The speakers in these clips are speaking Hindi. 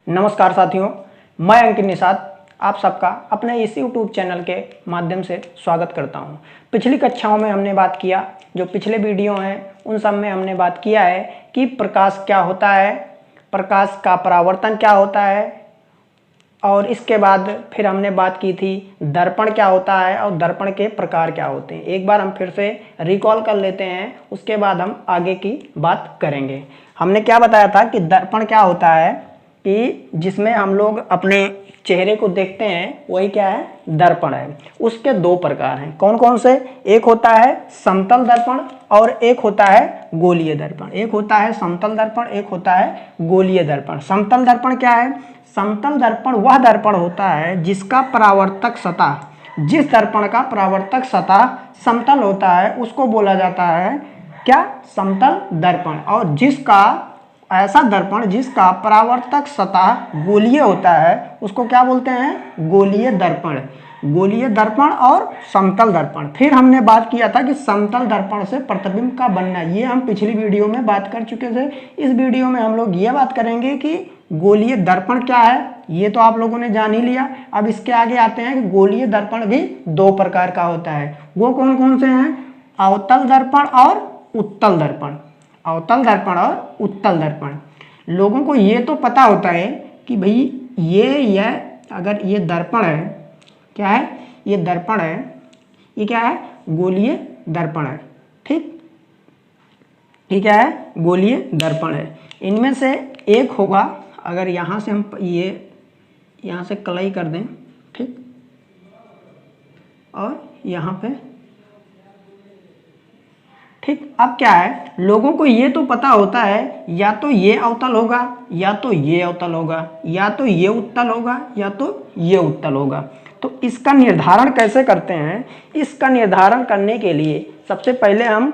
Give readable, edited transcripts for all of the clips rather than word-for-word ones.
नमस्कार साथियों, मैं अंकित निषाद आप सबका अपने इस YouTube चैनल के माध्यम से स्वागत करता हूं। पिछली कक्षाओं में हमने बात किया, जो पिछले वीडियो हैं उन सब में हमने बात किया है कि प्रकाश क्या होता है, प्रकाश का परावर्तन क्या होता है, और इसके बाद फिर हमने बात की थी दर्पण क्या होता है और दर्पण के प्रकार क्या होते हैं। एक बार हम फिर से रिकॉल कर लेते हैं, उसके बाद हम आगे की बात करेंगे। हमने क्या बताया था कि दर्पण क्या होता है कि जिसमें हम लोग अपने चेहरे को देखते हैं, वही क्या है, दर्पण है। उसके दो प्रकार हैं, कौन कौन से? एक होता है समतल दर्पण और एक होता है गोलीय दर्पण। एक होता है समतल दर्पण, एक होता है गोलीय दर्पण। समतल दर्पण क्या है? समतल दर्पण वह दर्पण होता है जिसका परावर्तक सतह, जिस दर्पण का परावर्तक सतह समतल होता है उसको बोला जाता है क्या? समतल दर्पण। और जिसका ऐसा दर्पण जिसका परावर्तक सतह गोलीय होता है उसको क्या बोलते हैं? गोलीय दर्पण। गोलीय दर्पण और समतल दर्पण। फिर हमने बात किया था कि समतल दर्पण से प्रतिबिंब का बनना, ये हम पिछली वीडियो में बात कर चुके थे। इस वीडियो में हम लोग ये बात करेंगे कि गोलीय दर्पण क्या है, ये तो आप लोगों ने जान ही लिया। अब इसके आगे आते हैं कि गोलीय दर्पण भी दो प्रकार का होता है। वो कौन कौन से हैं? अवतल दर्पण और उत्तल दर्पण। अवतल दर्पण और उत्तल दर्पण। लोगों को ये तो पता होता है कि भाई ये अगर ये दर्पण है, क्या है? ये दर्पण है, ये क्या है? गोलीय दर्पण है। ठीक, ये क्या है? गोलीय दर्पण है। इनमें से एक होगा, अगर यहाँ से हम ये यहाँ से कलई कर दें, ठीक, और यहाँ पे, ठीक। अब क्या है, लोगों को ये तो पता होता है या तो ये अवतल होगा या तो ये अवतल होगा, या तो ये उत्तल होगा या तो ये उत्तल होगा। तो इसका निर्धारण कैसे करते हैं? इसका निर्धारण करने के लिए सबसे पहले हम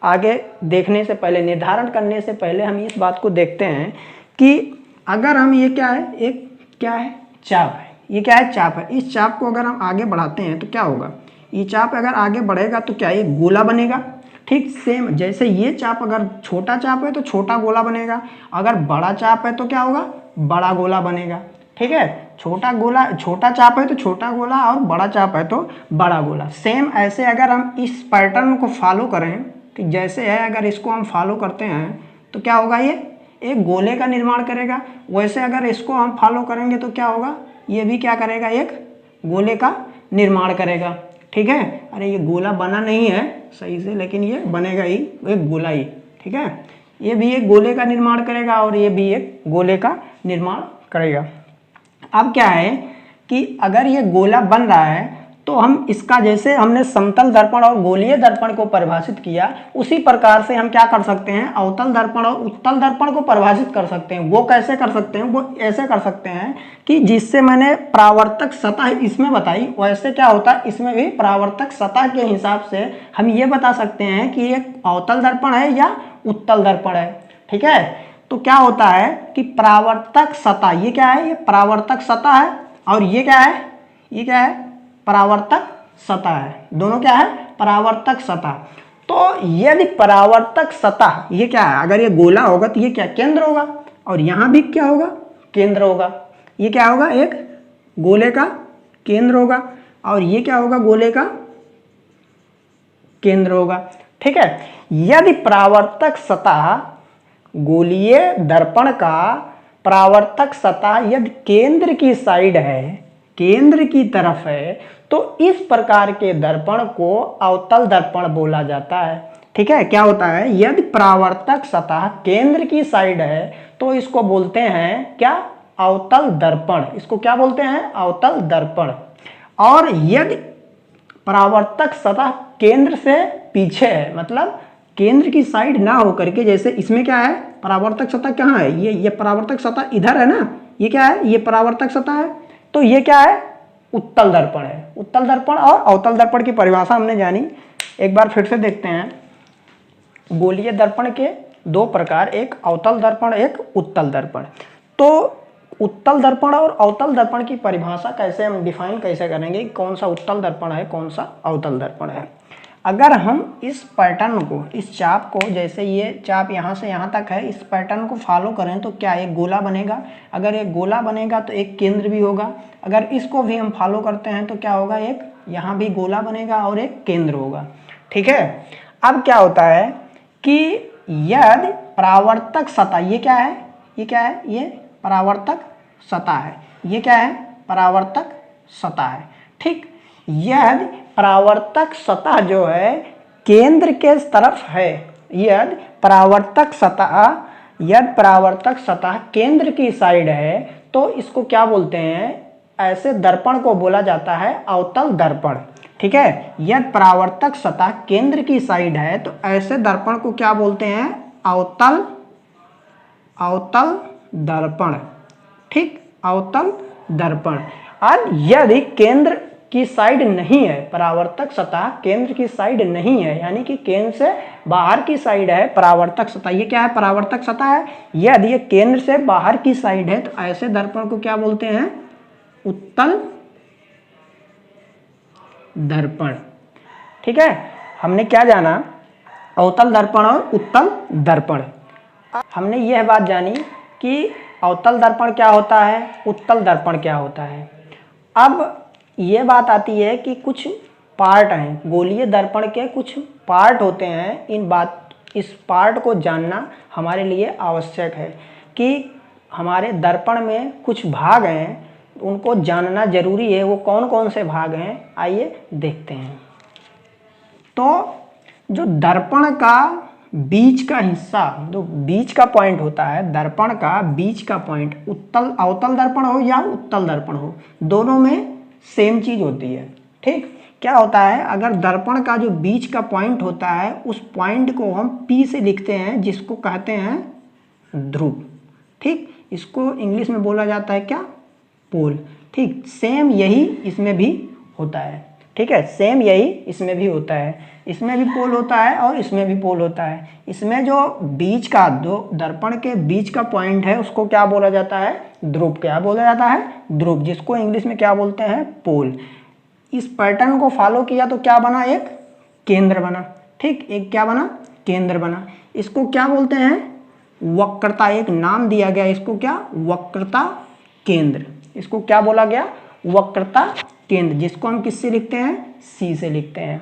आगे देखने से पहले, निर्धारण करने से पहले हम इस बात को देखते हैं कि अगर हम ये क्या है, एक क्या है, चाप है। ये क्या है? चाप है। इस चाप को अगर हम आगे बढ़ाते हैं तो क्या होगा? ये चाप अगर आगे बढ़ेगा तो क्या, एक गोला बनेगा। ठीक, सेम जैसे ये चाप अगर छोटा चाप है तो छोटा गोला बनेगा, अगर बड़ा चाप है तो क्या होगा? बड़ा गोला बनेगा। ठीक है, छोटा गोला, छोटा चाप है तो छोटा गोला और बड़ा चाप है तो बड़ा गोला। सेम ऐसे अगर हम इस पैटर्न को फॉलो करें, ठीक, जैसे है अगर इसको हम फॉलो करते हैं तो क्या होगा? ये एक गोले का निर्माण करेगा। वैसे अगर इसको हम फॉलो करेंगे तो क्या होगा? ये भी क्या करेगा? एक गोले का निर्माण करेगा। ठीक है, अरे ये गोला बना नहीं है सही से, लेकिन ये बनेगा ही, एक गोला ही। ठीक है, ये भी एक गोले का निर्माण करेगा और ये भी एक गोले का निर्माण करेगा। अब क्या है कि अगर ये गोला बन रहा है तो हम इसका, जैसे हमने समतल दर्पण और गोलीय दर्पण को परिभाषित किया, उसी प्रकार से हम क्या कर सकते हैं? अवतल दर्पण और उत्तल दर्पण को परिभाषित कर सकते हैं। वो कैसे कर सकते हैं? वो ऐसे कर सकते हैं कि जिससे मैंने परावर्तक सतह इसमें बताई, वैसे क्या होता है इसमें भी परावर्तक सतह के हिसाब से हम ये बता सकते हैं कि एक अवतल दर्पण है या उत्तल दर्पण है। ठीक है, तो क्या होता है कि परावर्तक सतह, ये क्या है? ये परावर्तक सतह है, और ये क्या है? ये क्या है? परावर्तक सतह है। दोनों क्या है? परावर्तक सतह। तो यदि परावर्तक सतह, ये क्या है? अगर ये गोला होगा तो ये क्या, केंद्र होगा, और यहां भी क्या होगा? केंद्र होगा। ये क्या होगा? एक गोले का केंद्र होगा, और ये क्या होगा? गोले का केंद्र होगा। ठीक है, यदि परावर्तक सतह, गोलीय दर्पण का परावर्तक सतह यदि केंद्र की साइड है, केंद्र की तरफ है, तो इस प्रकार के दर्पण को अवतल दर्पण बोला जाता है। ठीक है, क्या होता है? यदि परावर्तक सतह केंद्र की साइड है तो इसको बोलते हैं क्या? अवतल दर्पण। इसको क्या बोलते हैं? अवतल दर्पण। और यदि परावर्तक सतह केंद्र से पीछे है, मतलब केंद्र की साइड ना होकर के, जैसे इसमें क्या है? परावर्तक सतह कहाँ है? ये परावर्तक सतह इधर है ना, ये क्या है? ये परावर्तक सतह है, तो ये क्या है? उत्तल दर्पण है। उत्तल दर्पण और अवतल दर्पण की परिभाषा हमने जानी, एक बार फिर से देखते हैं। गोलीय दर्पण के दो प्रकार, एक अवतल दर्पण, एक उत्तल दर्पण। तो उत्तल दर्पण और अवतल दर्पण की परिभाषा कैसे हम डिफाइन कैसे करेंगे? कौन सा उत्तल दर्पण है, कौन सा अवतल दर्पण है? अगर हम इस पैटर्न को, इस चाप को, जैसे ये चाप यहाँ से यहाँ तक है, इस पैटर्न को फॉलो करें तो क्या एक गोला बनेगा। अगर एक गोला बनेगा तो एक केंद्र भी होगा। अगर इसको भी हम फॉलो करते हैं तो क्या होगा, एक यहाँ भी गोला बनेगा और एक केंद्र होगा। ठीक है। अब क्या होता है कि यदि परावर्तक सतह, ये क्या है, ये क्या है, ये परावर्तक सतह है, ये क्या है, परावर्तक सतह है। ठीक। यदि परावर्तक सतह जो है केंद्र के तरफ है, यदि परावर्तक सतह केंद्र की साइड है तो इसको क्या बोलते हैं, ऐसे दर्पण को बोला जाता है अवतल दर्पण। ठीक है। यदि परावर्तक सतह केंद्र की साइड है तो ऐसे दर्पण को क्या बोलते हैं, अवतल दर्पण। ठीक, अवतल दर्पण। और यदि केंद्र की साइड नहीं है, परावर्तक सतह केंद्र की साइड नहीं है, यानी कि केंद्र से बाहर की साइड है परावर्तक सतह, ये क्या है, परावर्तक सतह है। यदि ये केंद्र से बाहर की साइड है तो ऐसे दर्पण को क्या बोलते हैं, उत्तल दर्पण। ठीक है। हमने क्या जाना, अवतल दर्पण और उत्तल दर्पण। हमने यह बात जानी कि अवतल दर्पण क्या होता है, उत्तल दर्पण क्या होता है। अब ये बात आती है कि कुछ पार्ट हैं, गोलीय दर्पण के कुछ पार्ट होते हैं। इस पार्ट को जानना हमारे लिए आवश्यक है कि हमारे दर्पण में कुछ भाग हैं, उनको जानना जरूरी है। वो कौन कौन से भाग हैं, आइए देखते हैं। तो जो दर्पण का बीच का हिस्सा, जो बीच का पॉइंट होता है, दर्पण का बीच का पॉइंट, अवतल दर्पण हो या उत्तल दर्पण हो, दोनों में सेम चीज होती है। ठीक। क्या होता है, अगर दर्पण का जो बीच का पॉइंट होता है उस पॉइंट को हम P से लिखते हैं, जिसको कहते हैं ध्रुव। ठीक। इसको इंग्लिश में बोला जाता है क्या, पोल। ठीक। सेम यही इसमें भी होता है। ठीक है, सेम यही इसमें भी होता है। इसमें भी पोल होता है और इसमें भी पोल होता है। इसमें जो बीच का, दो दर्पण के बीच का पॉइंट है उसको क्या बोला जाता है, ध्रुव। क्या बोला जाता है, ध्रुव, जिसको इंग्लिश में क्या बोलते हैं, पोल। इस पैटर्न को फॉलो किया तो क्या बना, एक केंद्र बना। ठीक, एक क्या बना, केंद्र बना। इसको क्या बोलते हैं, वक्रता। एक नाम दिया गया इसको, क्या, वक्रता केंद्र। इसको क्या बोला गया, वक्रता केंद्र, जिसको हम किससे लिखते हैं, C से लिखते हैं।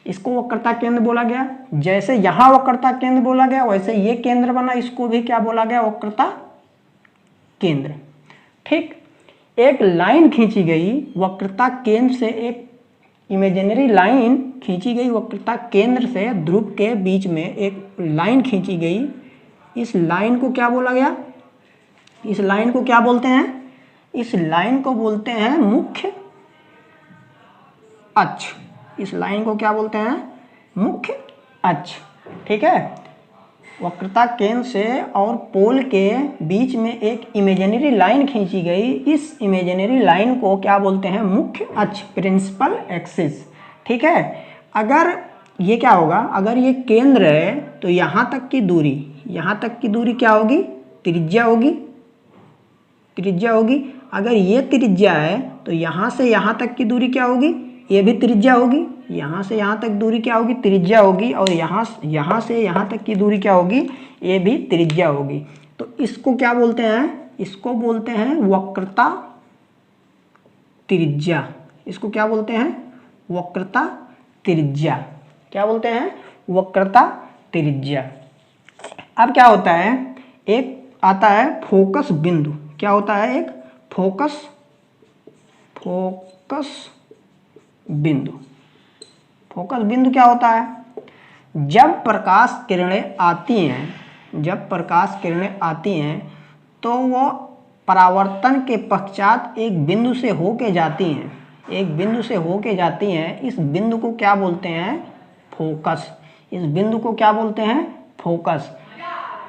इसको वक्रता केंद्र बोला गया। जैसे यहां वक्रता केंद्र बोला गया वैसे ये केंद्र बना, इसको भी क्या बोला गया, वक्रता केंद्र। ठीक। एक लाइन खींची गई वक्रता केंद्र से, एक इमेजिनरी लाइन खींची गई वक्रता केंद्र से ध्रुव के बीच में एक लाइन खींची गई। इस लाइन को क्या बोला गया, इस लाइन को क्या बोलते हैं, इस लाइन को बोलते हैं मुख्य अक्ष। इस लाइन को क्या बोलते हैं, मुख्य अक्ष। ठीक है। वक्रता केंद्र से और पोल के बीच में एक इमेजिनरी लाइन खींची गई। इस इमेजिनरी लाइन को क्या बोलते हैं, मुख्य अक्ष, प्रिंसिपल एक्सिस। ठीक है। अगर ये क्या होगा, अगर ये केंद्र है तो यहाँ तक की दूरी, यहाँ तक की दूरी क्या होगी, त्रिज्या होगी, त्रिज्या होगी। अगर ये त्रिज्या है तो यहाँ से यहाँ तक की दूरी क्या होगी, ये भी त्रिज्या होगी। यहाँ से यहाँ तक दूरी क्या होगी, त्रिज्या होगी। और यहाँ से यहाँ तक की दूरी क्या होगी, ये भी त्रिज्या होगी। तो इसको क्या बोलते हैं, इसको बोलते हैं वक्रता त्रिज्या। इसको क्या बोलते हैं, वक्रता त्रिज्या। क्या बोलते हैं, वक्रता त्रिज्या। अब क्या होता है, एक आता है फोकस बिंदु। क्या होता है, एक फोकस बिंदु। फोकस बिंदु क्या होता है, जब प्रकाश किरणें आती हैं, जब प्रकाश किरणें आती हैं तो वो परावर्तन के पश्चात एक बिंदु से होके जाती हैं, एक बिंदु से होके जाती हैं। इस बिंदु को क्या बोलते हैं, फोकस। इस बिंदु को क्या बोलते हैं, फोकस।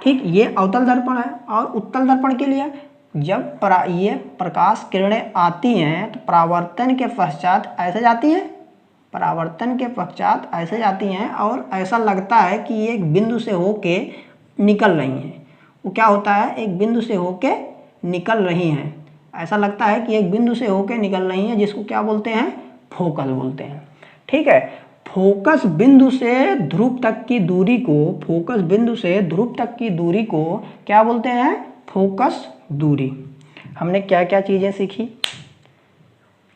ठीक। ये अवतल दर्पण है। और उत्तल दर्पण के लिए जब ये प्रकाश किरणें आती हैं तो परावर्तन के पश्चात ऐसे जाती हैं, परावर्तन के पश्चात ऐसे जाती हैं और ऐसा लगता है कि ये एक बिंदु से होके निकल रही हैं। वो क्या होता है, एक बिंदु से होके निकल रही हैं, ऐसा लगता है कि एक बिंदु से होके निकल रही हैं, जिसको क्या बोलते हैं, फोकल बोलते हैं। ठीक है। फोकस बिंदु से ध्रुव तक की दूरी को, फोकस बिंदु से ध्रुव तक की दूरी को क्या बोलते हैं? फोकस दूरी। हमने क्या क्या चीजें सीखी?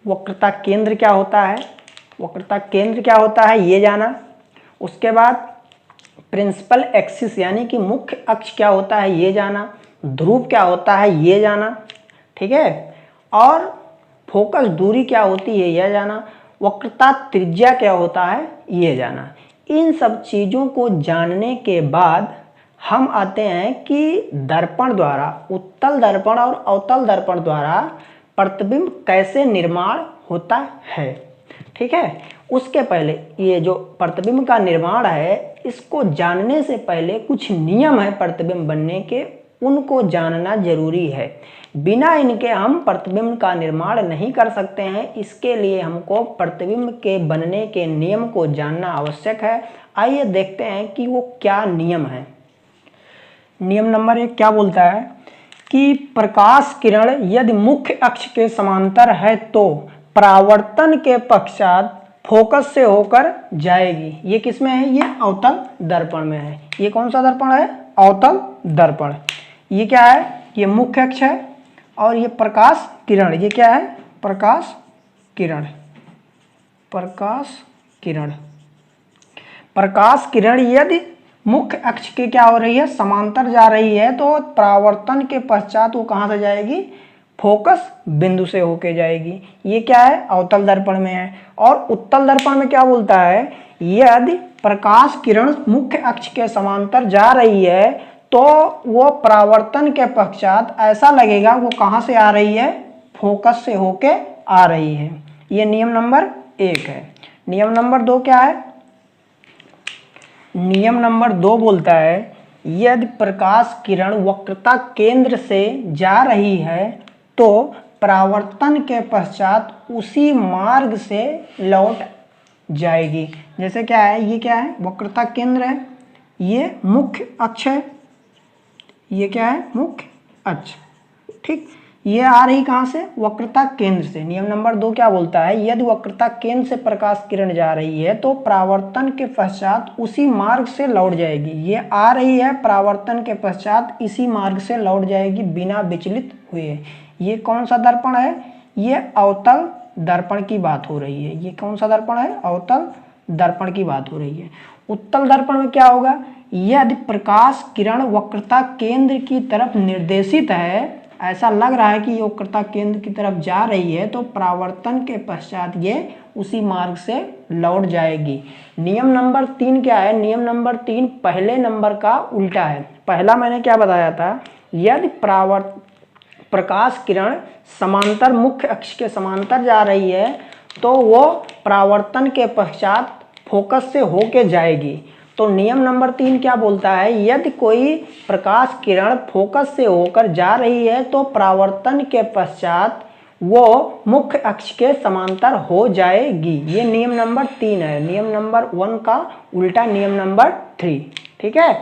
वक्रता केंद्र क्या होता है? वक्रता केंद्र क्या होता है ये जाना। उसके बाद प्रिंसिपल एक्सिस यानी कि मुख्य अक्ष क्या होता है ये जाना। ध्रुव क्या होता है ये जाना, ठीक है। और फोकस दूरी क्या होती है यह जाना। वक्रता त्रिज्या क्या होता है ये जाना। इन सब चीज़ों को जानने के बाद हम आते हैं कि दर्पण द्वारा, उत्तल दर्पण और अवतल दर्पण द्वारा प्रतिबिंब कैसे निर्माण होता है, ठीक है। उसके पहले ये जो प्रतिबिंब का निर्माण है, इसको जानने से पहले कुछ नियम है प्रतिबिंब बनने के, उनको जानना जरूरी है। बिना इनके हम प्रतिबिंब का निर्माण नहीं कर सकते हैं। इसके लिए हमको प्रतिबिंब के बनने के नियम को जानना आवश्यक है। आइए देखते हैं कि वो क्या नियम है। नियम नंबर 1 क्या बोलता है कि प्रकाश किरण यदि मुख्य अक्ष के समांतर है तो परावर्तन के पश्चात फोकस से होकर जाएगी। ये किसमें है? ये अवतल दर्पण में है। ये कौन सा दर्पण है? अवतल दर्पण। ये क्या है? ये मुख्य अक्ष है और ये प्रकाश किरण, ये क्या है? प्रकाश किरण। प्रकाश किरण, प्रकाश किरण यदि मुख्य अक्ष के क्या हो रही है? समांतर जा रही है तो परावर्तन के पश्चात वो कहाँ से जाएगी? फोकस बिंदु से होके जाएगी। ये क्या है? अवतल दर्पण में है। और उत्तल दर्पण में क्या बोलता है? यदि प्रकाश किरण मुख्य अक्ष के समांतर जा रही है तो वो परावर्तन के पश्चात ऐसा लगेगा वो कहाँ से आ रही है? फोकस से होके आ रही है। ये नियम नंबर 1 है। नियम नंबर 2 क्या है? नियम नंबर 2 बोलता है यदि प्रकाश किरण वक्रता केंद्र से जा रही है तो परावर्तन के पश्चात उसी मार्ग से लौट जाएगी। जैसे क्या है? ये क्या है? वक्रता केंद्र है, ये मुख्य अक्ष है, ये क्या है? मुख्य अक्ष, ठीक। ये आ रही कहाँ से? वक्रता केंद्र से। नियम नंबर 2 क्या बोलता है? यदि वक्रता केंद्र से प्रकाश किरण जा रही है तो परावर्तन के पश्चात उसी मार्ग से लौट जाएगी। ये आ रही है, परावर्तन के पश्चात इसी मार्ग से लौट जाएगी बिना विचलित हुए। ये कौन सा दर्पण है? ये अवतल दर्पण की बात हो रही है। ये कौन सा दर्पण है? अवतल दर्पण की बात हो रही है। उत्तल दर्पण में क्या होगा? यदि प्रकाश किरण वक्रता केंद्र की तरफ निर्देशित है, ऐसा लग रहा है कि ये वक्रता केंद्र की तरफ जा रही है, तो परावर्तन के पश्चात ये उसी मार्ग से लौट जाएगी। नियम नंबर 3 क्या है? नियम नंबर 3 पहले नंबर का उल्टा है। पहला मैंने क्या बताया था? यदि प्रकाश किरण समांतर, मुख्य अक्ष के समांतर जा रही है तो वो परावर्तन के पश्चात फोकस से होके जाएगी। तो नियम नंबर 3 क्या बोलता है? यदि कोई प्रकाश किरण फोकस से होकर जा रही है तो परावर्तन के पश्चात वो मुख्य अक्ष के समांतर हो जाएगी। ये नियम नंबर 3 है। नियम नंबर 1 का उल्टा नियम नंबर 3, ठीक है।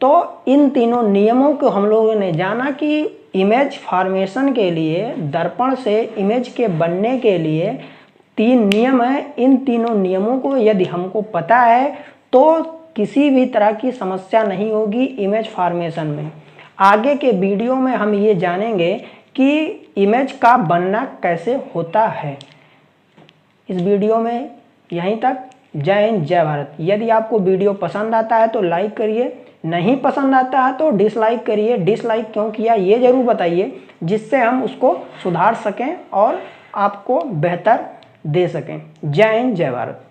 तो इन तीनों नियमों को हम लोगों ने जाना कि इमेज फॉर्मेशन के लिए, दर्पण से इमेज के बनने के लिए 3 नियम है। इन तीनों नियमों को यदि हमको पता है तो किसी भी तरह की समस्या नहीं होगी इमेज फॉर्मेशन में। आगे के वीडियो में हम ये जानेंगे कि इमेज का बनना कैसे होता है। इस वीडियो में यहीं तक। जय हिंद, जय भारत। यदि आपको वीडियो पसंद आता है तो लाइक करिए, नहीं पसंद आता है तो डिसलाइक करिए। डिसलाइक क्यों किया ये ज़रूर बताइए, जिससे हम उसको सुधार सकें और आपको बेहतर दे सकें। जय हिंद, जय भारत।